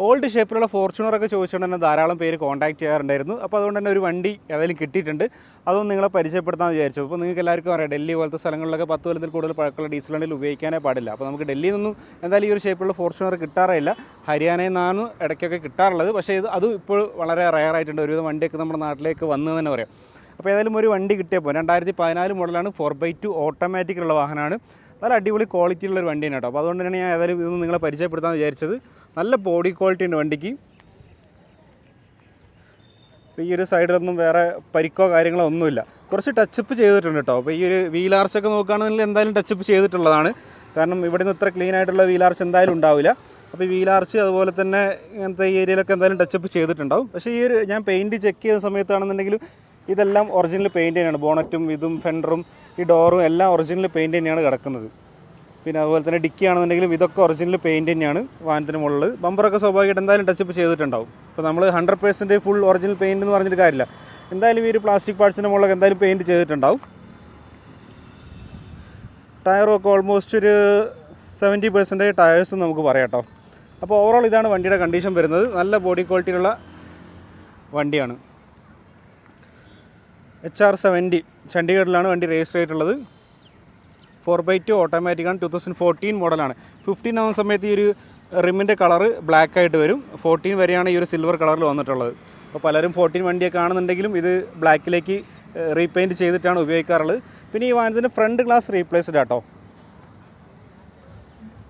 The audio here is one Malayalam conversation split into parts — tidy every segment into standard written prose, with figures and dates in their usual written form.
ഓൾഡ് ഷേപ്പിലുള്ള ഫോർച്യൂണറൊക്കെ ചോദിച്ചുകൊണ്ട് തന്നെ ധാരാളം പേര് കോൺടാക്ട് ചെയ്യാറുണ്ടായിരുന്നു. അപ്പോൾ അതുകൊണ്ട് തന്നെ ഒരു വണ്ടി ഏതായാലും കിട്ടിയിട്ടുണ്ട്. അതൊന്നും നിങ്ങളെ പരിചയപ്പെടുത്താമെന്ന് വിചാരിച്ചു. അപ്പോൾ നിങ്ങൾക്ക് എല്ലാവർക്കും അറിയാം, ഡൽഹി പോലത്തെ സ്ഥലങ്ങളിലൊക്കെ 10 കൊല്ലത്തിൽ കൂടുതൽ പഴക്കമുള്ള ഡീസൽ വണ്ടിയിൽ ഉപയോഗിക്കാനേ പാടില്ല. അപ്പോൾ നമുക്ക് ഡൽഹിയിൽ നിന്നും എന്തായാലും ഈ ഒരു ഷേപ്പിലുള്ള ഫോർച്യൂണർ കിട്ടാറില്ല. ഹരിയാനയിൽ നിന്നാണ് ഇടയ്ക്കൊക്കെ കിട്ടാറുള്ളത്. പക്ഷേ അതും ഇപ്പോൾ വളരെ റയർ ആയിട്ടുണ്ട്. ഒരുവിധം വണ്ടിയൊക്കെ നമ്മുടെ നാട്ടിലേക്ക് വന്നു തന്നെ പറയാം. അപ്പോൾ ഏതായാലും ഒരു വണ്ടി കിട്ടിയപ്പോൾ 2014 മോഡലാണ്, 4x2 ഓട്ടോമാറ്റിക്കുള്ള വാഹനമാണ്. നല്ല അടിപൊളി ക്വാളിറ്റിയുള്ളൊരു വണ്ടിയാണ് കേട്ടോ. അപ്പോൾ അതുകൊണ്ട് തന്നെ ഞാൻ ഏതായാലും ഇതൊന്നും നിങ്ങളെ പരിചയപ്പെടുത്താമെന്ന് വിചാരിച്ചത്. നല്ല ബോഡി ക്വാളിറ്റി ഉണ്ട് വണ്ടിക്ക്. ഈ ഒരു സൈഡിലൊന്നും വേറെ പരിക്കോ കാര്യങ്ങളോ ഒന്നുമില്ല. കുറച്ച് ടച്ചപ്പ് ചെയ്തിട്ടുണ്ട് കേട്ടോ. അപ്പോൾ ഈ ഒരു വീലാർച്ചൊക്കെ നോക്കുകയാണെന്നുണ്ടെങ്കിൽ എന്തായാലും ടച്ചപ്പ് ചെയ്തിട്ടുള്ളതാണ്. കാരണം ഇവിടെ നിന്ന് ഇത്ര ക്ലീൻ ആയിട്ടുള്ള വീലാർച്ച് എന്തായാലും ഉണ്ടാവില്ല. അപ്പോൾ ഈ വീലാർച്ച് അതുപോലെ തന്നെ ഇങ്ങനത്തെ ഈ ഏരിയയിലൊക്കെ എന്തായാലും ടച്ചപ്പ് ചെയ്തിട്ടുണ്ടാവും. പക്ഷേ ഈ ഒരു ഞാൻ പെയിൻറ്റ് ചെക്ക് ചെയ്ത സമയത്താണെന്നുണ്ടെങ്കിലും ഇതെല്ലാം ഒറിജിനൽ പെയിൻറ്റ് തന്നെയാണ്. ബോണറ്റും ഇതും ഫെൻഡറും ഈ ഡോറും എല്ലാം ഒറിജിനൽ പെയിൻറ്റ് തന്നെയാണ് കിടക്കുന്നത്. പിന്നെ അതുപോലെ തന്നെ ഡിക്കി ആണെന്നുണ്ടെങ്കിലും ഇതൊക്കെ ഒറിജിനൽ പെയിൻറ്റ് തന്നെയാണ് വാഹനത്തിന് മുകളിൽ. ബമ്പറൊക്കെ സ്വാഭാവികമായിട്ട് എന്തായാലും ടച്ചപ്പ് ചെയ്തിട്ടുണ്ടാവും. ഇപ്പോൾ നമ്മൾ 100% ഫുൾ ഒറിജിനൽ പെയിൻറ്റ് എന്ന് പറഞ്ഞിട്ട് കാര്യമില്ല. എന്തായാലും ഈ ഒരു പ്ലാസ്റ്റിക് പാർട്സിൻ്റെ മുകളിലൊക്കെ എന്തായാലും പെയിൻറ്റ് ചെയ്തിട്ടുണ്ടാവും. ടയറൊക്കെ ഓൾമോസ്റ്റ് ഒരു 70% ടയേഴ്സ് നമുക്ക് പറയാം കേട്ടോ. അപ്പോൾ ഓവറോൾ ഇതാണ് വണ്ടിയുടെ കണ്ടീഷൻ വരുന്നത്. നല്ല ബോഡി ക്വാളിറ്റിയുള്ള വണ്ടിയാണ്. HR70 ചണ്ഡീഗഡിലാണ് വണ്ടി രജിസ്റ്റർ ചെയ്തിട്ടുള്ളത്. 4x2 ഓട്ടോമാറ്റിക്കാണ്. 2014 മോഡലാണ്. 15 ആവുന്ന സമയത്ത് ഈ ഒരു റിമ്മിൻ്റെ കളറ് ബ്ലാക്ക് ആയിട്ട് വരും. 14 വരെയാണ് ഈ ഒരു സിൽവർ കളറിൽ വന്നിട്ടുള്ളത്. അപ്പോൾ പലരും 14 വണ്ടിയൊക്കെ ആണെന്നുണ്ടെങ്കിലും ഇത് ബ്ലാക്കിലേക്ക് റീപെയിൻറ്റ് ചെയ്തിട്ടാണ് ഉപയോഗിക്കാറുള്ളത്. പിന്നെ ഈ വാഹനത്തിൻ്റെ ഫ്രണ്ട് ഗ്ലാസ് റീപ്ലേസ്ഡ് ആട്ടോ.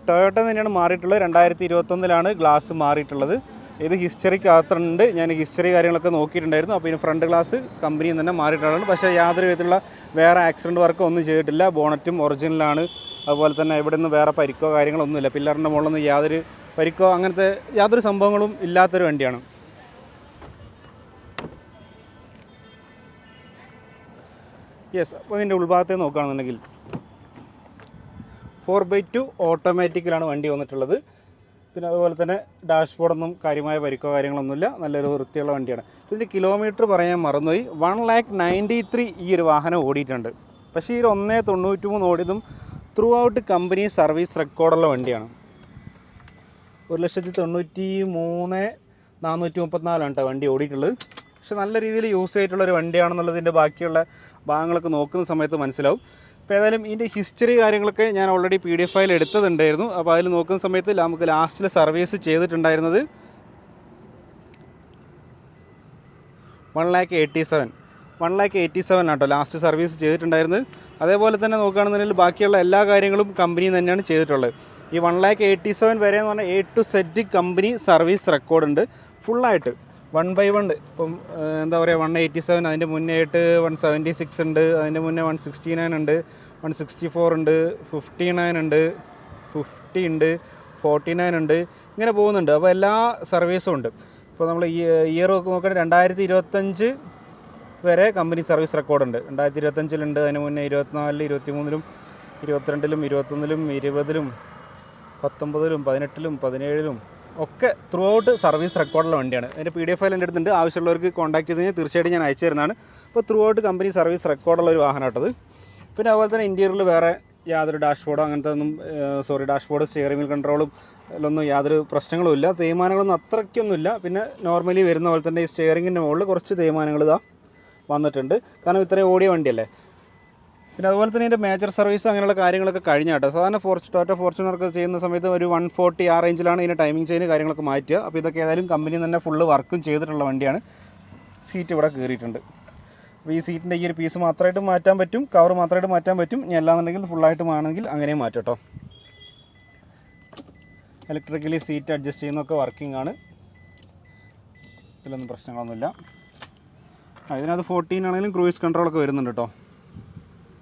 ടൊയോട്ട തന്നെയാണ് മാറിയിട്ടുള്ളത്. 2021 ഗ്ലാസ് മാറിയിട്ടുള്ളത്. ഇത് ഹിസ്റ്ററിക്കകത്തുണ്ട്. ഞാൻ ഹിസ്റ്ററി കാര്യങ്ങളൊക്കെ നോക്കിയിട്ടുണ്ടായിരുന്നു. അപ്പോൾ ഇതിന് ഫ്രണ്ട് ഗ്ലാസ് കമ്പനിയിൽ തന്നെ മാറിയിട്ടുള്ളത്. പക്ഷേ യാതൊരു വിധത്തിലുള്ള വേറെ ആക്സിഡൻറ്റ് വർക്കോ ഒന്നും ചെയ്തിട്ടില്ല. ബോണറ്റും ഒറിജിനലാണ്. അതുപോലെ തന്നെ ഇവിടെ നിന്ന് വേറെ പരിക്കോ കാര്യങ്ങളൊന്നുമില്ല. പില്ലറിൻ്റെ മുകളിൽ നിന്ന് യാതൊരു പരിക്കോ അങ്ങനത്തെ യാതൊരു സംഭവങ്ങളും ഇല്ലാത്തൊരു വണ്ടിയാണ്. യെസ്. അപ്പോൾ ഇതിൻ്റെ ഉൾഭാഗത്തെ നോക്കുകയാണെന്നുണ്ടെങ്കിൽ 4x2 ഓട്ടോമാറ്റിക്കിലാണ് വണ്ടി വന്നിട്ടുള്ളത്. പിന്നെ അതുപോലെ തന്നെ ഡാഷ്ബോർഡൊന്നും കാര്യമായ പരിക്കോ കാര്യങ്ങളൊന്നുമില്ല. നല്ലൊരു വൃത്തിയുള്ള വണ്ടിയാണ്. ഇതിൻ്റെ കിലോമീറ്റർ പറയാൻ മറന്നുപോയി. 1,93,000 ഈ ഒരു വാഹനം ഓടിയിട്ടുണ്ട്. പക്ഷേ ഈ ഒരു 1,93,000 ഓടിയതും ത്രൂ ഔട്ട് കമ്പനി സർവീസ് റെക്കോർഡുള്ള വണ്ടിയാണ്. 1,93,434 കേട്ടോ വണ്ടി ഓടിയിട്ടുള്ളത്. പക്ഷെ നല്ല രീതിയിൽ യൂസ് ചെയ്തിട്ടുള്ളൊരു വണ്ടിയാണെന്നുള്ളതിൻ്റെ ബാക്കിയുള്ള ഭാഗങ്ങളൊക്കെ നോക്കുന്ന സമയത്ത് മനസ്സിലാവും. അപ്പോൾ ഏതായാലും ഇതിൻ്റെ ഹിസ്റ്ററി കാര്യങ്ങളൊക്കെ ഞാൻ ഓൾറെഡി PDF ഫയൽ എടുത്തതുണ്ടായിരുന്നു. അപ്പോൾ അതിൽ നോക്കുന്ന സമയത്ത് നമുക്ക് ലാസ്റ്റിൽ സർവീസ് ചെയ്തിട്ടുണ്ടായിരുന്നത് 1,87,000 ആട്ടോ ലാസ്റ്റ് സർവീസ് ചെയ്തിട്ടുണ്ടായിരുന്നത്. അതേപോലെ തന്നെ നോക്കുകയാണെന്നുണ്ടെങ്കിൽ ബാക്കിയുള്ള എല്ലാ കാര്യങ്ങളും കമ്പനി തന്നെയാണ് ചെയ്തിട്ടുള്ളത്. ഈ 1,87,000 വരെ എന്ന് പറഞ്ഞാൽ A to Z company service റെക്കോർഡുണ്ട് ഫുള്ളായിട്ട് 1 by 1. ഇപ്പം എന്താ പറയുക, 187, അതിൻ്റെ മുന്നേ ആയിട്ട് 176 ഉണ്ട്, അതിൻ്റെ മുന്നേ 169 ഉണ്ട്, 164 ഉണ്ട്, 59 ഉണ്ട്, 50 ഉണ്ട്, 49 ഉണ്ട്, ഇങ്ങനെ പോകുന്നുണ്ട്. അപ്പോൾ എല്ലാ സർവീസും ഉണ്ട്. ഇപ്പോൾ നമ്മൾ ഈ ഇയർ ഒക്കെ നോക്കുകയാണെങ്കിൽ 2025 വരെ കമ്പനി സർവീസ് റെക്കോർഡുണ്ട്. 2025 അതിന് മുന്നേ 24, 23, 22, 21, 20, 19, 18, 17 ഒക്കെ ത്രൂ ഔട്ട് സർവീസ് റെക്കോർഡുള്ള വണ്ടിയാണ്. അതിൻ്റെ PDF ഫയൽ എൻ്റെ അടുത്തുണ്ട്. ആവശ്യമുള്ളവർക്ക് കോൺടാക്ട് ചെയ്ത് കഴിഞ്ഞാൽ തീർച്ചയായിട്ടും ഞാൻ അയച്ചു തരുന്നതാണ്. അപ്പോൾ ത്രൂ ഔട്ട് കമ്പനി സർവീസ് റെക്കോർഡുള്ള ഒരു വാഹനമായിട്ടത്. പിന്നെ അതുപോലെ തന്നെ ഇൻറ്റീരിയറിൽ വേറെ യാതൊരു ഡാഷ്ബോർഡോ അങ്ങനത്തെ ഒന്നും ഡാഷ്ബോർഡ് സ്റ്റിയറിംഗ് വീൽ കൺട്രോളും അതിലൊന്നും യാതൊരു പ്രശ്നങ്ങളും ഇല്ല. തേയ്മാനങ്ങളൊന്നും അത്രയ്ക്കൊന്നുമില്ല. പിന്നെ നോർമലി വരുന്ന പോലെ തന്നെ ഈ സ്റ്റിയറിങ്ങിൻ്റെ മുകളിൽ കുറച്ച് തേയ്മാനങ്ങൾ ഇതാ വന്നിട്ടുണ്ട്. കാരണം ഇത്രയും ഓടിയ വണ്ടിയല്ലേ. പിന്നെ അതുപോലെ തന്നെ ഇതിൻ്റെ മേജർ സർവീസ് അങ്ങനെയുള്ള കാര്യങ്ങളൊക്കെ കഴിഞ്ഞ കേട്ടോ. സാധാരണ ടൊയോട്ട ഫോർച്യൂണറൊക്കെ ചെയ്യുന്ന സമയത്ത് ഒരു 140 ആ റേഞ്ചിലാണ് ഇതിൻ്റെ ടൈമിംഗ് ചെയിൻ കാര്യങ്ങളൊക്കെ മാറ്റുക. അപ്പോൾ ഇതൊക്കെ ഏതായാലും കമ്പനി തന്നെ ഫുള്ള് വർക്കും ചെയ്തിട്ടുള്ള വണ്ടിയാണ്. സീറ്റ് ഇവിടെ കയറിയിട്ടുണ്ട്. അപ്പോൾ ഈ സീറ്റിൻ്റെ ഈ ഒരു പീസ് മാത്രമായിട്ട് മാറ്റാൻ പറ്റും, കവർ മാത്രമായിട്ട് മാറ്റാൻ പറ്റും. ഇനി അല്ലാന്നുണ്ടെങ്കിൽ ഫുള്ളായിട്ട് വേണമെങ്കിൽ അങ്ങനെയും മാറ്റാം കേട്ടോ. ഇലക്ട്രിക്കലി സീറ്റ് അഡ്ജസ്റ്റ് ചെയ്യുന്നതൊക്കെ വർക്കിംഗ് ആണ്. ഇതിലൊന്നും പ്രശ്നങ്ങളൊന്നുമില്ല. ഇതിനകത്ത് 14 ആണെങ്കിലും ക്രൂയിസ് കൺട്രോളൊക്കെ വരുന്നുണ്ട് കേട്ടോ.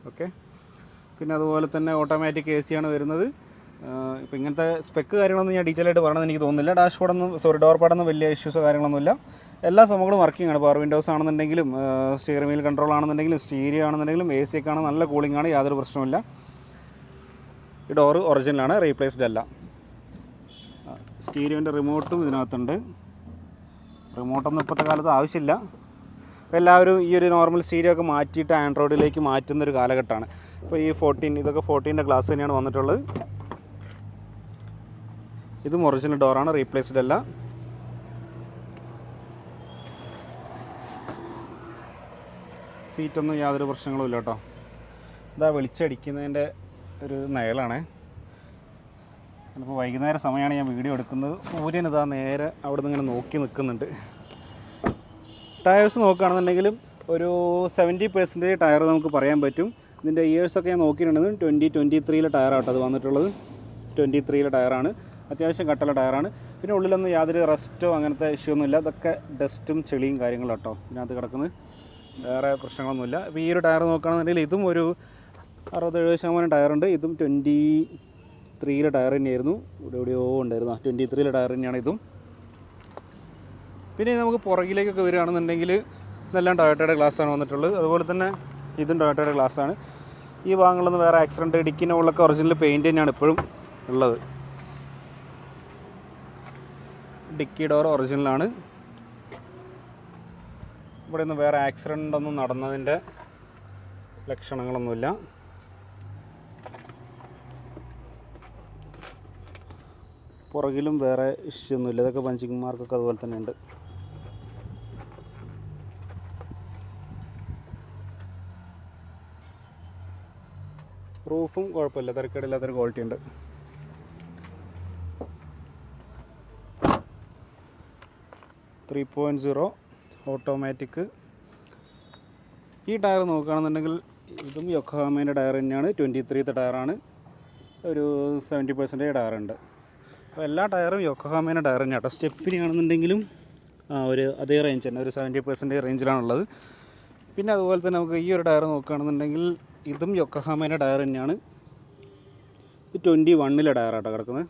ഓക്കെ. പിന്നെ അതുപോലെ തന്നെ ഓട്ടോമാറ്റിക് AC ആണ് വരുന്നത്. ഇപ്പോൾ ഇങ്ങനത്തെ സ്പെക്ക് കാര്യങ്ങളൊന്നും ഞാൻ ഡീറ്റെയിൽ ആയിട്ട് പറയണമെന്ന് എനിക്ക് തോന്നുന്നില്ല. ഡോർ പാടൊന്നും വലിയ ഇഷ്യൂസോ കാര്യങ്ങളൊന്നുമില്ല. എല്ലാ സംഭവങ്ങളും വർക്കിംഗ് ആണ്. പവർ വിൻഡോസ് ആണെന്നുണ്ടെങ്കിലും സ്റ്റിയറിംഗ് വീൽ കൺട്രോൾ ആണെന്നുണ്ടെങ്കിലും സ്റ്റീരിയോ ആണെന്നുണ്ടെങ്കിലും AC ഒക്കെ ആണ് നല്ല കൂളിംഗ് ആണ്, യാതൊരു പ്രശ്നമില്ല. ഈ ഡോറ് ഒറിജിനലാണ്, റീപ്ലേസ്ഡ് അല്ല. സ്റ്റീരിയോൻ്റെ റിമോട്ടും ഇതിനകത്തുണ്ട്. റിമോട്ടൊന്നും ഇപ്പോഴത്തെ കാലത്ത് ആവശ്യമില്ല. അപ്പോൾ എല്ലാവരും ഈ ഒരു നോർമൽ സ്റ്റീരിയോ ഒക്കെ മാറ്റിയിട്ട് ആൻഡ്രോയിഡിലേക്ക് മാറ്റുന്നൊരു കാലഘട്ടമാണ്. ഇപ്പോൾ ഈ 14 ഇതൊക്കെ 14ൻ്റെ ഗ്ലാസ് തന്നെയാണ് വന്നിട്ടുള്ളത്. ഇതും ഒറിജിനൽ ഡോറാണ്, റീപ്ലേസ്ഡ് അല്ല. സീറ്റൊന്നും യാതൊരു പ്രശ്നങ്ങളും ഇല്ല കേട്ടോ. ഇതാ വെളിച്ചടിക്കുന്നതിൻ്റെ ഒരു നയലാണേ. ചിലപ്പോൾ വൈകുന്നേരം സമയമാണ് ഞാൻ വീഡിയോ എടുക്കുന്നത്. സൂര്യൻ ഇതാ നേരെ അവിടെ നിന്ന് ഇങ്ങനെ നോക്കി നിൽക്കുന്നുണ്ട്. ടയേഴ്സ് നോക്കുകയാണെന്നുണ്ടെങ്കിലും ഒരു 70% ടയർ നമുക്ക് പറയാൻ പറ്റും. ഇതിൻ്റെ ഇയേഴ്സൊക്കെ ഞാൻ നോക്കിയിട്ടുണ്ടെങ്കിൽ 2023 ടയറാട്ടോ അത് വന്നിട്ടുള്ളത്. 23 ടയറാണ്. അത്യാവശ്യം കട്ടുള്ള ടയറാണ്. പിന്നെ ഉള്ളിലൊന്നും യാതൊരു റസ്റ്റോ അങ്ങനത്തെ ഇഷ്യൂ ഒന്നുമില്ല. ഇതൊക്കെ ഡസ്റ്റും ചെളിയും കാര്യങ്ങളും കേട്ടോ ഇതിനകത്ത് കിടക്കുന്നത്. വേറെ പ്രശ്നങ്ങളൊന്നുമില്ല. അപ്പോൾ ഈ ഒരു ടയർ നോക്കുകയാണെന്നുണ്ടെങ്കിൽ ഇതും ഒരു 60-70% ടയറുണ്ട്. ഇതും 23 ടയർ തന്നെയായിരുന്നു. എവിടെയോ ഉണ്ടായിരുന്നു. 23 ടയർ തന്നെയാണ് ഇതും. പിന്നെ നമുക്ക് പുറകിലേക്കൊക്കെ വരികയാണെന്നുണ്ടെങ്കിൽ ഇതെല്ലാം ടൊയോട്ടയുടെ ഗ്ലാസ്സാണ് വന്നിട്ടുള്ളത്. അതുപോലെ തന്നെ ഇതും ടൊയോട്ടയുടെ ഗ്ലാസ്സാണ്. ഈ ഭാഗങ്ങളൊന്നും വേറെ ആക്സിഡൻറ്റ് ഡിക്കിൻ്റെ ഉള്ളൊക്കെ ഒറിജിനൽ പെയിൻറ്റ് തന്നെയാണ് ഇപ്പോഴും ഉള്ളത്. ഡിക്കി ഡോർ ഒറിജിനലാണ്. ഇവിടെ നിന്ന് വേറെ ആക്സിഡൻ്റ് ഒന്നും നടന്നതിൻ്റെ ലക്ഷണങ്ങളൊന്നുമില്ല. പുറകിലും വേറെ ഇഷ്യൂ ഒന്നുമില്ല. ഇതൊക്കെ പഞ്ചിങ് മാർക്കൊക്കെ അതുപോലെ തന്നെ ഉണ്ട്. റൂഫും കുഴപ്പമില്ല, തിരക്കേടില്ലാത്തൊരു ക്വാളിറ്റി ഉണ്ട്. Three 3.0 automatic. ഈ ടയർ നോക്കുകയാണെന്നുണ്ടെങ്കിൽ ഇതും യൊക്കോഹാമേൻ്റെ ടയർ തന്നെയാണ്. 23 ടയറാണ്. ഒരു 70% ടയറുണ്ട്. അപ്പോൾ എല്ലാ ടയറും യൊക്കോഹാമേൻ്റെ ടയർ തന്നെയാണ് കേട്ടോ. സ്റ്റെപ്പിനി ആണെന്നുണ്ടെങ്കിലും ഒരു അതേ റേഞ്ച് തന്നെ, ഒരു 70% റേഞ്ചിലാണുള്ളത്. പിന്നെ അതുപോലെ തന്നെ നമുക്ക് ഈ ഒരു ടയർ നോക്കുകയാണെന്നുണ്ടെങ്കിൽ ഇതും യൊക്കോഹാമേൻ്റെ ടയർ തന്നെയാണ്. ഇത് 21 ടയറാട്ടോ കിടക്കുന്നത്.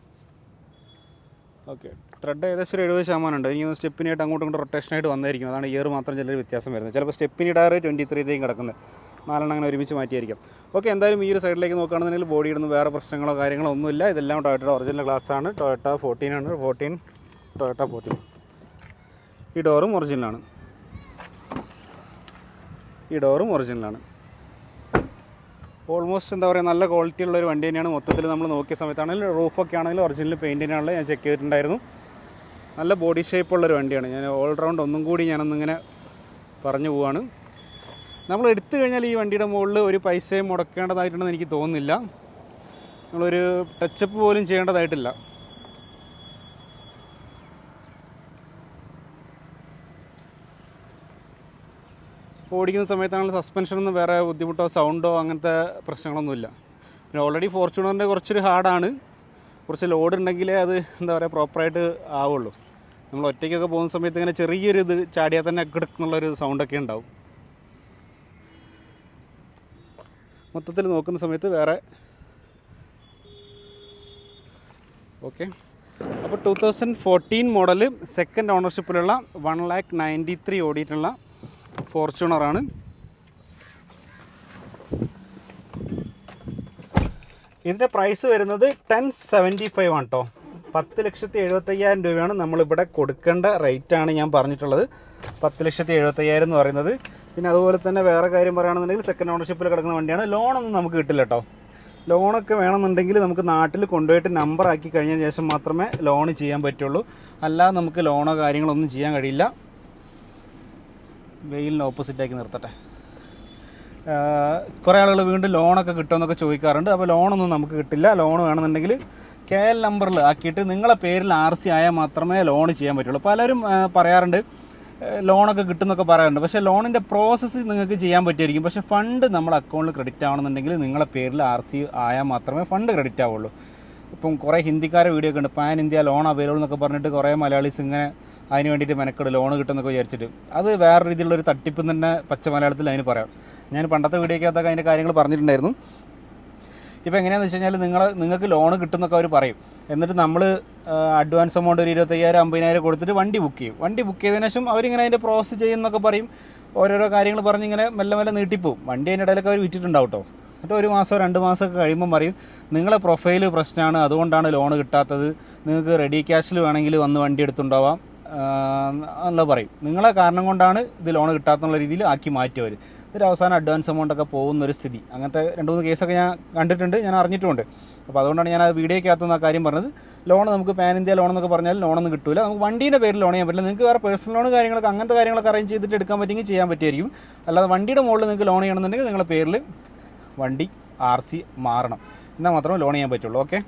ഓക്കെ, ത്രെഡ് ഏകദേശം 70% ഉണ്ട്. ഇനി സ്റ്റെപ്പിനായിട്ട് അങ്ങോട്ടും ഇങ്ങോട്ടും റൊട്ടേഷനായിട്ട് വന്നായിരിക്കും. അതാണ് ഇയർ മാത്രം ചിലർ വ്യത്യാസം വരുന്നത്. ചിലപ്പോൾ സ്റ്റെപ്പിനി ടയർ 23 കിടക്കുന്നത്, 4 അങ്ങനെ ഒരുമിച്ച് മാറ്റിയായിരിക്കും. ഓക്കെ, എന്തായാലും ഈ ഒരു സൈഡിലേക്ക് നോക്കുകയാണെന്നുണ്ടെങ്കിൽ ബോഡിയിടുന്ന വേറെ പ്രശ്നങ്ങളോ കാര്യങ്ങളോ ഒന്നുമില്ല. ഇതെല്ലാം ടൊയോട്ടയുടെ ഒറിജിനൽ ഗ്ലാസ്സാണ്. ടൊയോട്ട 14 ആണ്. ടൊയോട്ട 14. ഈ ഡോറും ഒറിജിനലാണ്. ഓൾമോസ്റ്റ് എന്താ പറയുക, നല്ല ക്വാളിറ്റി ഉള്ളൊരു വണ്ടി തന്നെയാണ്. മൊത്തത്തിൽ നമ്മൾ നോക്കിയ സമയത്താണെങ്കിലും റൂഫൊക്കെ ആണെങ്കിലും ഒറിജിനൽ പെയിൻറ്റ് തന്നെയാണുള്ളത്. ഞാൻ ചെക്ക് ചെയ്തിട്ടുണ്ടായിരുന്നു. നല്ല ബോഡി ഷേപ്പുള്ളൊരു വണ്ടിയാണ്. ഞാൻ ഓൾറൗണ്ട് ഒന്നും കൂടി ഞാനൊന്നിങ്ങനെ പറഞ്ഞു പോവാണ്. നമ്മൾ എടുത്തു കഴിഞ്ഞാൽ ഈ വണ്ടിയുടെ മുകളിൽ ഒരു പൈസയും മുടക്കേണ്ടതായിട്ടുണ്ടെന്ന് എനിക്ക് തോന്നുന്നില്ല. നമ്മളൊരു ടച്ചപ്പ് പോലും ചെയ്യേണ്ടതായിട്ടില്ല. ഓടിക്കുന്ന സമയത്താണെങ്കിൽ സസ്പെൻഷനൊന്നും വേറെ ബുദ്ധിമുട്ടോ സൗണ്ടോ അങ്ങനത്തെ പ്രശ്നങ്ങളൊന്നുമില്ല. പിന്നെ ഓൾറെഡി ഫോർച്യൂണറിൻ്റെ കുറച്ചൊരു ഹാർഡാണ്. കുറച്ച് ലോഡ് ഉണ്ടെങ്കിലേ അത് എന്താ പറയുക പ്രോപ്പറായിട്ട് ആവുള്ളൂ. നമ്മൾ ഒറ്റയ്ക്കൊക്കെ പോകുന്ന സമയത്ത് ഇങ്ങനെ ചെറിയൊരു ഇത് ചാടിയാൽ തന്നെ കിടക്കുന്നുള്ളൊരു സൗണ്ടൊക്കെ ഉണ്ടാവും. മൊത്തത്തിൽ നോക്കുന്ന സമയത്ത് വേറെ ഓക്കെ. അപ്പോൾ 2014 മോഡൽ സെക്കൻഡ് ഓണർഷിപ്പിലുള്ള 1,93,000 ഓടിയിട്ടുള്ള ഫോർച്യൂണറാണ്. ഇതിൻ്റെ പ്രൈസ് വരുന്നത് 1075 ആണ് കേട്ടോ. 10,75,000 രൂപയാണ് നമ്മളിവിടെ കൊടുക്കേണ്ട റേറ്റാണ് ഞാൻ പറഞ്ഞിട്ടുള്ളത്. 10,75,000 എന്ന് പറയുന്നത്. പിന്നെ അതുപോലെ തന്നെ വേറെ കാര്യം പറയുകയാണെന്നുണ്ടെങ്കിൽ സെക്കൻഡ് ഓണർഷിപ്പിൽ കിടക്കുന്ന വണ്ടിയാണ്. ലോണൊന്നും നമുക്ക് കിട്ടില്ല കേട്ടോ. ലോണൊക്കെ വേണമെന്നുണ്ടെങ്കിൽ നമുക്ക് നാട്ടിൽ കൊണ്ടുപോയിട്ട് നമ്പർ ആക്കി കഴിഞ്ഞ ശേഷം മാത്രമേ ലോൺ ചെയ്യാൻ പറ്റുള്ളൂ. അല്ലാതെ നമുക്ക് ലോണോ കാര്യങ്ങളൊന്നും ചെയ്യാൻ കഴിയില്ല. വെയിലിന് ഓപ്പോസിറ്റാക്കി നിർത്തട്ടെ. കുറേ ആളുകൾ വീണ്ടും ലോണൊക്കെ കിട്ടുമെന്നൊക്കെ ചോദിക്കാറുണ്ട്. അപ്പോൾ ലോണൊന്നും നമുക്ക് കിട്ടില്ല. ലോൺ വേണമെന്നുണ്ടെങ്കിൽ KL നമ്പറിൽ ആക്കിയിട്ട് നിങ്ങളെ പേരിൽ RC ആയാൽ മാത്രമേ ലോൺ ചെയ്യാൻ പറ്റുള്ളൂ. പലരും പറയാറുണ്ട് ലോണൊക്കെ കിട്ടുമെന്നൊക്കെ പറയാറുണ്ട്. പക്ഷേ ലോണിൻ്റെ പ്രോസസ്സ് നിങ്ങൾക്ക് ചെയ്യാൻ പറ്റുമായിരിക്കും. പക്ഷേ ഫണ്ട് നമ്മുടെ അക്കൗണ്ടിൽ ക്രെഡിറ്റ് ആവണമെന്നുണ്ടെങ്കിൽ നിങ്ങളെ പേരിൽ RC ആയാൽ മാത്രമേ ഫണ്ട് ക്രെഡിറ്റ് ആവുള്ളൂ. ഇപ്പം കുറേ ഹിന്ദിക്കാരെ വീഡിയോ ഒക്കെ ഉണ്ട്. പാൻ ഇന്ത്യ ലോൺ അവൈലബിൾ എന്നൊക്കെ പറഞ്ഞിട്ട് കുറേ മലയാളീസ് ഇങ്ങനെ അതിന് വേണ്ടിയിട്ട് മെനക്കെട് ലോൺ കിട്ടുമെന്നൊക്കെ വിചാരിച്ചിട്ട് അത് വേറെ രീതിയിലുള്ളൊരു തട്ടിപ്പ് തന്നെ പച്ച മലയാളത്തിൽ അതിന് പറയാം. ഞാൻ പണ്ടത്തെ വീഡിയോക്കകത്തൊക്കെ അതിൻ്റെ കാര്യങ്ങൾ പറഞ്ഞിട്ടുണ്ടായിരുന്നു. ഇപ്പോൾ എങ്ങനെയാണെന്ന് വെച്ച് കഴിഞ്ഞാൽ നിങ്ങൾക്ക് ലോൺ കിട്ടുമെന്നൊക്കെ അവർ പറയും. എന്നിട്ട് നമ്മൾ അഡ്വാൻസ് എമൗണ്ട് ഒരു 25,000 50,000 കൊടുത്തിട്ട് വണ്ടി ബുക്ക് ചെയ്യും. വണ്ടി ബുക്ക് ചെയ്തതിനു ശേഷം അവരിങ്ങനെ അതിൻ്റെ പ്രോസസ്സ് ചെയ്യുമെന്നൊക്കെ പറയും. ഓരോരോ കാര്യങ്ങൾ പറഞ്ഞ് ഇങ്ങനെ മെല്ലെ മെല്ലെ നീട്ടിപ്പോവും. വണ്ടി അതിൻ്റെ ഇടയിലൊക്കെ അവർ വിറ്റിട്ടുണ്ടാവും കേട്ടോ. എന്നിട്ട് 1 മാസം 2 മാസമൊക്കെ കഴിയുമ്പം പറയും നിങ്ങളെ പ്രൊഫൈല് പ്രശ്നമാണ്, അതുകൊണ്ടാണ് ലോൺ കിട്ടാത്തത്, നിങ്ങൾക്ക് റെഡി ക്യാഷിൽ വേണമെങ്കിൽ വന്ന് വണ്ടി എടുത്തുണ്ടാവാം എന്നുള്ളത് പറയും. നിങ്ങളെ കാരണം കൊണ്ടാണ് ഇത് ലോൺ കിട്ടാത്തുള്ള രീതിയിൽ ആക്കി മാറ്റി അവർ. എന്നിട്ട് അവസാനം അഡ്വാൻസ് എമൗണ്ടൊക്കെ പോകുന്നൊരു സ്ഥിതി. അങ്ങനത്തെ 2-3 കേസൊക്കെ ഞാൻ കണ്ടിട്ടുണ്ട്, ഞാൻ അറിഞ്ഞിട്ടുമുണ്ട്. അപ്പോൾ അതുകൊണ്ടാണ് ഞാൻ ആ വീഡിയോയ്ക്കകത്തുനിന്ന് ആ കാര്യം പറഞ്ഞത്. ലോൺ നമുക്ക് പാൻ ഇന്ത്യ ലോൺ എന്നൊക്കെ പറഞ്ഞാൽ ലോണൊന്നും കിട്ടില്ല. നമുക്ക് വണ്ടീൻ്റെ പേരിൽ ലോൺ ചെയ്യാൻ പറ്റില്ല. നിങ്ങൾക്ക് വേറെ പേഴ്സണൽ ലോൺ കാര്യങ്ങളൊക്കെ അങ്ങനത്തെ കാര്യങ്ങളൊക്കെ അറേഞ്ച് ചെയ്തിട്ട് എടുക്കാൻ പറ്റുമെങ്കിൽ ചെയ്യാൻ പറ്റുമായിരിക്കും. അല്ലാതെ വണ്ടിയുടെ മുകളിൽ നിങ്ങൾക്ക് ലോൺ ചെയ്യണമെന്നുണ്ടെങ്കിൽ നിങ്ങളുടെ പേരിൽ വണ്ടി RC മാറണം, എന്നാൽ മാത്രമേ ലോൺ ചെയ്യാൻ പറ്റുള്ളൂ. ഓക്കെ.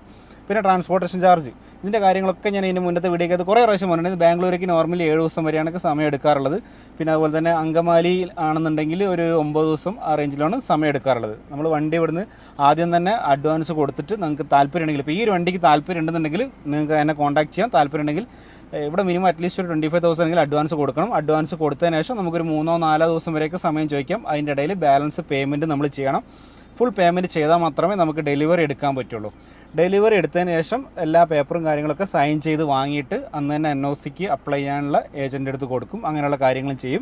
പിന്നെ ട്രാൻസ്പോർട്ടേഷൻ ചാർജ്, ഇതിൻ്റെ കാര്യങ്ങളൊക്കെ ഞാൻ ഇതിൻ്റെ മുന്നത്തെ വീഡിയോയ്ക്കകത്ത് കുറേ പ്രാവശ്യം പറഞ്ഞിട്ടുണ്ട്. ബാംഗ്ലൂരേക്ക് നോർമലി 7 ദിവസം വരെയാണ് സമയം എടുക്കാറുള്ളത്. പിന്നെ അതുപോലെ തന്നെ അങ്കമാലി ആണെന്നുണ്ടെങ്കിൽ ഒരു 9 ദിവസം ആ റേഞ്ചിലാണ് സമയം എടുക്കാറുള്ളത്. നമ്മൾ വണ്ടി ഇവിടുന്ന് ആദ്യം തന്നെ അഡ്വാൻസ് കൊടുത്തിട്ട് നിങ്ങൾക്ക് താല്പര്യമുണ്ടെങ്കിൽ, ഇപ്പോൾ ഈ ഒരു വണ്ടിക്ക് താല്പര്യം ഉണ്ടെന്നുണ്ടെങ്കിൽ നിങ്ങൾക്ക് എന്നെ കോൺടാക്ട് ചെയ്യാം. താല്പര്യം ഉണ്ടെങ്കിൽ ഇവിടെ മിനിമം അറ്റ്ലീസ്റ്റ് ഒരു 25,000 എങ്കിലും അഡ്വാൻസ് കൊടുക്കണം. അഡ്വാൻസ് കൊടുത്തതിന് ശേഷം നമുക്കൊരു 3-4 ദിവസം വരെയൊക്കെ സമയം ചോദിക്കാം. അതിൻ്റെ ഇടയിൽ ബാലൻസ് പേയ്മെൻറ്റ് നമ്മൾ ചെയ്യണം. ഫുൾ പേയ്മെൻറ്റ് ചെയ്താൽ മാത്രമേ നമുക്ക് ഡെലിവറി എടുക്കാൻ പറ്റുള്ളൂ. ഡെലിവറി എടുത്തതിന് ശേഷം എല്ലാ പേപ്പറും കാര്യങ്ങളൊക്കെ സൈൻ ചെയ്ത് വാങ്ങിയിട്ട് അന്ന് തന്നെ NOCക്ക് അപ്ലൈ ചെയ്യാനുള്ള ഏജൻറ്റ് അടുത്ത് കൊടുക്കും. അങ്ങനെയുള്ള കാര്യങ്ങളും ചെയ്യും.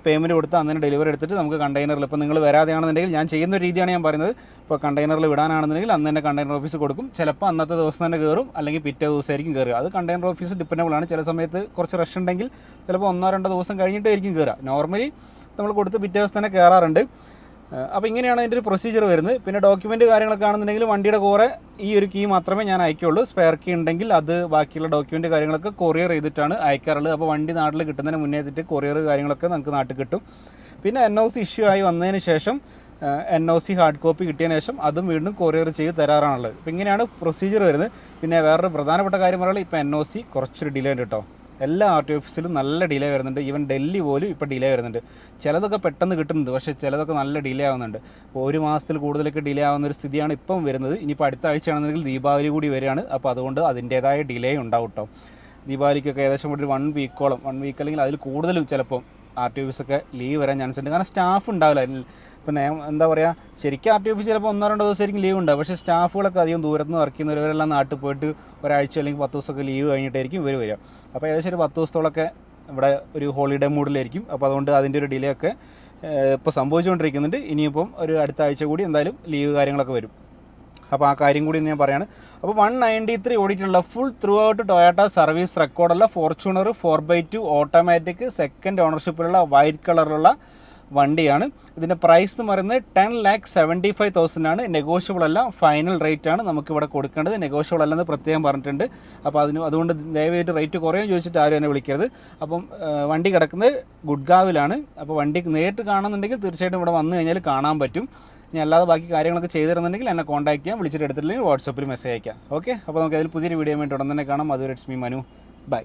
പേയ്മെൻറ്റ് കൊടുത്ത് അന്ന് തന്നെ ഡെലിവറി എടുത്തിട്ട് നമുക്ക് കണ്ടെയ്നറിൽ, ഇപ്പോൾ നിങ്ങൾ വരാതെയാണെന്നുണ്ടെങ്കിൽ ഞാൻ ചെയ്യുന്ന രീതിയാണ് ഞാൻ പറയുന്നത്. ഇപ്പോൾ കണ്ടെയ്നറിൽ വിടാനാണെന്നുണ്ടെങ്കിൽ അന്ന് തന്നെ കണ്ടെയ്നർ ഓഫീസ് കൊടുക്കും. ചിലപ്പോൾ അന്നത്തെ ദിവസം തന്നെ കയറും, അല്ലെങ്കിൽ പിറ്റേ ദിവസമായിരിക്കും കയറുക. അത് കണ്ടെയ്നർ ഓഫീസ് ഡിപ്പെൻഡബിൾ ആണ്. ചില സമയത്ത് കുറച്ച് റഷ് ഉണ്ടെങ്കിൽ ചിലപ്പോൾ 1-2 ദിവസം കഴിഞ്ഞിട്ടായിരിക്കും കയറുക. നോർമലി നമ്മൾ കൊടുത്ത് പിറ്റേ ദിവസം തന്നെ കയറാറുണ്ട്. അപ്പോൾ ഇങ്ങനെയാണ് അതിൻ്റെ ഒരു പ്രൊസീജിയർ വരുന്നത്. പിന്നെ ഡോക്യുമെൻറ്റ് കാര്യങ്ങളൊക്കെ ആണെന്നുണ്ടെങ്കിൽ വണ്ടിയുടെ കൂടെ ഈ ഒരു കീ മാത്രമേ ഞാൻ അയക്കുള്ളൂ. സ്പെയർ കീ ഉണ്ടെങ്കിൽ അത് ബാക്കിയുള്ള ഡോക്യുമെൻറ്റ് കാര്യങ്ങളൊക്കെ കൊറിയർ ചെയ്തിട്ടാണ് അയക്കാറുള്ളത്. അപ്പോൾ വണ്ടി നാട്ടിൽ കിട്ടുന്നതിന് മുന്നേ എത്തിയിട്ട് കൊറിയർ കാര്യങ്ങളൊക്കെ നമുക്ക് നാട്ടിൽ കിട്ടും. പിന്നെ NOC ഇഷ്യൂ ആയി വന്നതിന് ശേഷം NOC ഹാർഡ് കോപ്പി കിട്ടിയതിന് ശേഷം അതും വീണ്ടും കൊറിയർ ചെയ്ത് തരാറാണുള്ളത്. അപ്പോൾ ഇങ്ങനെയാണ് പ്രൊസീജിയർ വരുന്നത്. പിന്നെ വേറൊരു പ്രധാനപ്പെട്ട കാര്യം പറയുന്നത്, ഇപ്പോൾ NOC കുറച്ചൊരു ഡിലേ ഉണ്ട് കേട്ടോ. എല്ലാ RTO ഓഫീസിലും നല്ല ഡിലേ വരുന്നുണ്ട്. ഈവൻ ഡൽഹി പോലും ഇപ്പോൾ ഡിലേ വരുന്നുണ്ട്. ചിലതൊക്കെ പെട്ടെന്ന് കിട്ടുന്നുണ്ട്, പക്ഷേ ചിലതൊക്കെ നല്ല ഡിലേ ആവുന്നുണ്ട്. അപ്പോൾ 1 മാസത്തിൽ കൂടുതലൊക്കെ ഡിലേ ആവുന്ന ഒരു സ്ഥിതിയാണ് ഇപ്പം വരുന്നത്. ഇനിയിപ്പോൾ അടുത്ത ആഴ്ചയാണെന്നുണ്ടെങ്കിൽ ദീപാവലി കൂടി വരികയാണ്. അപ്പോൾ അതുകൊണ്ട് അതിൻ്റേതായ ഡിലേ ഉണ്ടാവും കേട്ടോ. ദീപാവലിക്കൊക്കെ ഏകദേശം ഒരു 1 വീക്കോളം, 1 വീക്ക് അല്ലെങ്കിൽ അതിൽ കൂടുതലും ചിലപ്പോൾ RTO ഓഫീസൊക്കെ ലീവ് വരാൻ ചാൻസ് ഉണ്ട്. കാരണം സ്റ്റാഫ് ഉണ്ടാവില്ല. ഇപ്പം എന്താ പറയുക, ശരിക്കും RTO ഓഫീസ് ചിലപ്പോൾ 1-2 ദിവസമായിരിക്കും ലീവ് ഉണ്ടാവും. പക്ഷേ സ്റ്റാഫുകളൊക്കെ അധികം ദൂരത്തുനിന്ന് വർക്ക് ചെയ്യുന്നവരെല്ലാം നാട്ടിൽ പോയിട്ട് ഒരാഴ്ച അല്ലെങ്കിൽ 10 ദിവസമൊക്കെ ലീവ് കഴിഞ്ഞിട്ടായിരിക്കും ഇവർ വരിക. അപ്പോൾ ഏകദേശം ഒരു 10 ദിവസത്തോളമൊക്കെ ഇവിടെ ഒരു ഹോളിഡേ മൂഡിലായിരിക്കും. അപ്പോൾ അതുകൊണ്ട് അതിൻ്റെ ഒരു ഡിലേ ഒക്കെ ഇപ്പോൾ സംഭവിച്ചുകൊണ്ടിരിക്കുന്നുണ്ട്. ഇനിയിപ്പം ഒരു അടുത്ത ആഴ്ച കൂടി എന്തായാലും ലീവ് കാര്യങ്ങളൊക്കെ വരും. അപ്പോൾ ആ കാര്യം കൂടി ഞാൻ പറയാണ്. അപ്പോൾ 193 ഓടിയിട്ടുള്ള full throughout Toyota service റെക്കോർഡുള്ള ഫോർച്യൂണർ 4x2 ഓട്ടോമാറ്റിക് സെക്കൻഡ് ഓണർഷിപ്പിലുള്ള വൈറ്റ് കളറിലുള്ള വണ്ടിയാണ്. ഇതിൻ്റെ പ്രൈസ് എന്ന് പറയുന്നത് 10,75,000 ആണ്. നെഗോഷ്യബിൾ അല്ല, ഫൈനൽ റേറ്റ് ആണ് നമുക്കിവിടെ കൊടുക്കേണ്ടത്. നെഗോഷ്യബിൾ അല്ലെന്ന് പ്രത്യേകം പറഞ്ഞിട്ടുണ്ട്. അപ്പോൾ അതുകൊണ്ട് ദയവായിട്ട് റേറ്റ് കുറയും ചോദിച്ചിട്ട് ആരും എന്നെ വിളിക്കരുത്. അപ്പം വണ്ടി കിടക്കുന്നത് ഗുഡ്ഗാവിലാണ്. അപ്പോൾ വണ്ടി നേരിട്ട് കാണുന്നുണ്ടെങ്കിൽ തീർച്ചയായിട്ടും ഇവിടെ വന്നു കഴിഞ്ഞാൽ കാണാൻ പറ്റും. ഇനി അല്ലാതെ ബാക്കി കാര്യങ്ങളൊക്കെ ചെയ്തു തരുന്നുണ്ടെങ്കിൽ എന്നെ കോൺടാക്ട് ചെയ്യാം. വിളിച്ചിട്ട് എടുത്തില്ലെങ്കിൽ വാട്സപ്പിൽ മെസ്സേജ് അയക്കാം. ഓക്കെ. അപ്പോൾ നമുക്ക് അതിൽ പുതിയൊരു വീഡിയോ വേണ്ടി ഉടൻ തന്നെ കാണാം. അതുവരെ ഇറ്റ്സ് മീ മനു. ബൈ.